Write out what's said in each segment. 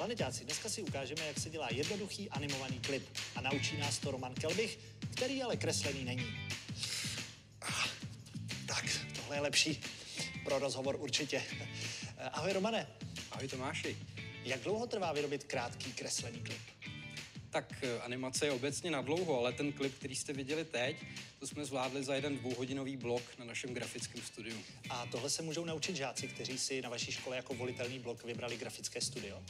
Planetáci, dneska si ukážeme, jak se dělá jednoduchý animovaný klip. A naučí nás to Roman Kelbich, který ale kreslený není. Tak, tohle je lepší pro rozhovor určitě. Ahoj Romane. Ahoj Tomáši. Jak dlouho trvá vyrobit krátký kreslený klip? Tak animace je obecně na dlouho, ale ten klip, který jste viděli teď, to jsme zvládli za jeden 2hodinový blok na našem grafickém studiu. A tohle se můžou naučit žáci, kteří si na vaší škole jako volitelný blok vybrali grafické studio?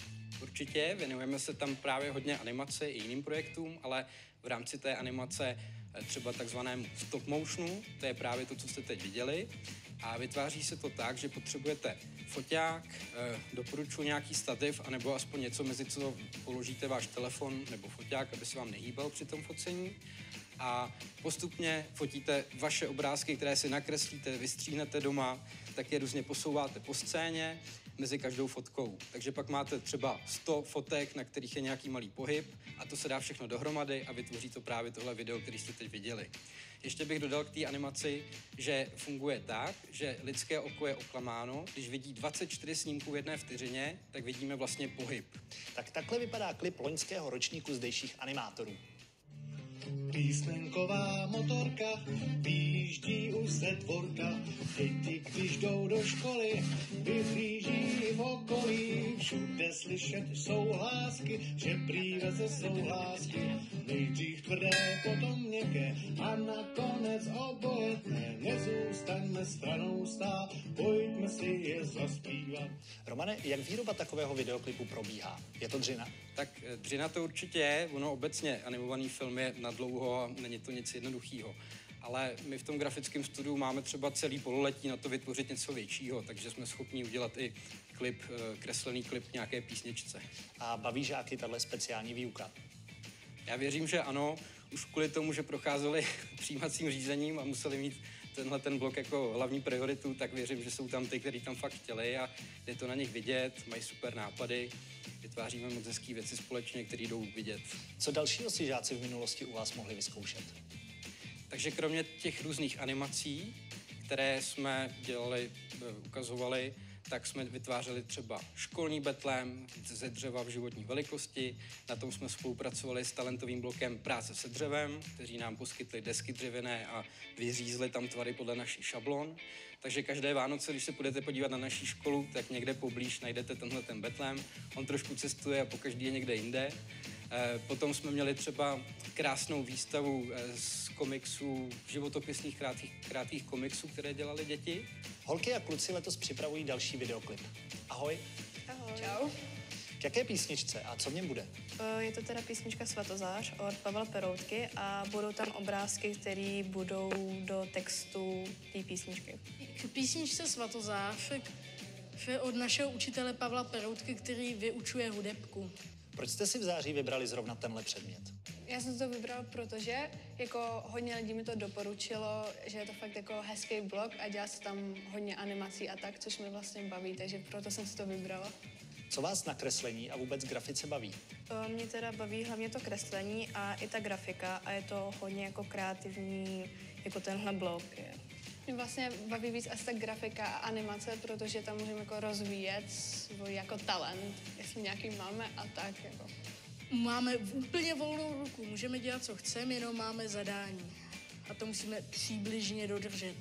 Určitě, věnujeme se tam právě hodně animaci i jiným projektům, ale v rámci té animace třeba takzvanému stop motionu, to je právě to, co jste teď viděli. A vytváří se to tak, že potřebujete foťák, doporučuji nějaký stativ, anebo aspoň něco, mezi co položíte váš telefon nebo foťák, aby se vám nehýbal při tom focení. A postupně fotíte vaše obrázky, které si nakreslíte, vystříhnete doma, tak je různě posouváte po scéně mezi každou fotkou. Takže pak máte třeba 100 fotek, na kterých je nějaký malý pohyb a to se dá všechno dohromady a vytvoří to právě tohle video, který jste teď viděli. Ještě bych dodal k té animaci, že funguje tak, že lidské oko je oklamáno. Když vidí 24 snímků v jedné vteřině, tak vidíme vlastně pohyb. Tak takhle vypadá klip loňského ročníku zdejších animátorů. Písmenková motorka výjíždí už ze dvorka. Děti, když jdou do školy, vyhlíží v okolí. Všude slyšet jsou hlásky, že prý veze jsou hlásky. Nejdřív tvrdé, potom měkké a nakonec obojetné. Nezůstaňme stranou stát, pojďme si je zaspívat. Romane, jak výroba takového videoklipu probíhá? Je to dřina? Tak dřina to určitě je, ono obecně animovaný film je na dlouho a není to nic jednoduchého. Ale my v tom grafickém studiu máme třeba celý pololetí na to vytvořit něco většího, takže jsme schopni udělat i klip, kreslený klip nějaké písničce. A baví žáky tahle speciální výuka? Já věřím, že ano, už kvůli tomu, že procházeli přijímacím řízením a museli mít ten blok jako hlavní prioritu, tak věřím, že jsou tam ty, kteří tam fakt chtěli a je to na nich vidět, mají super nápady, vytváříme moc hezký věci společně, které jdou vidět. Co dalšího si žáci v minulosti u vás mohli vyzkoušet? Takže kromě těch různých animací, které jsme dělali, ukazovali, tak jsme vytvářeli třeba školní betlém ze dřeva v životní velikosti. Na tom jsme spolupracovali s talentovým blokem Práce se dřevem, kteří nám poskytli desky dřevěné a vyřízli tam tvary podle našich šablon. Takže každé Vánoce, když se půjdete podívat na naší školu, tak někde poblíž najdete tenhle ten betlém. On trošku cestuje a pokaždý je někde jinde. Potom jsme měli třeba krásnou výstavu z komiksů, životopisných krátkých komiksů, které dělali děti. Holky a kluci letos připravují další videoklip. Ahoj. Ahoj. Čau. K jaké písničce a co v něm bude? Je to teda písnička Svatozář od Pavla Peroutky a budou tam obrázky, které budou do textu té písničky. K písničce Svatozář je od našeho učitele Pavla Peroutky, který vyučuje hudebku. Proč jste si v září vybrali zrovna tenhle předmět? Já jsem to vybrala, protože jako hodně lidí mi to doporučilo, že je to fakt jako hezký blog a dělá se tam hodně animací a tak, což mě vlastně baví, takže proto jsem si to vybrala. Co vás na kreslení a vůbec grafice baví? Mě teda baví hlavně to kreslení a i ta grafika a je to hodně jako kreativní, jako tenhle blog je. Mě vlastně baví víc asi ta grafika a animace, protože tam můžeme jako rozvíjet svůj jako talent, jestli nějaký máme a tak jako. Máme úplně volnou ruku, můžeme dělat, co chceme, jenom máme zadání. A to musíme přibližně dodržet.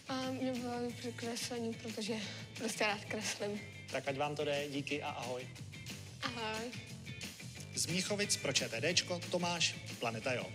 A mě baví při kreslení, protože prostě rád kreslím. Tak ať vám to jde, díky a ahoj. Ahoj. Z Míchovic pro ČTDčko Tomáš, Planeta Jo.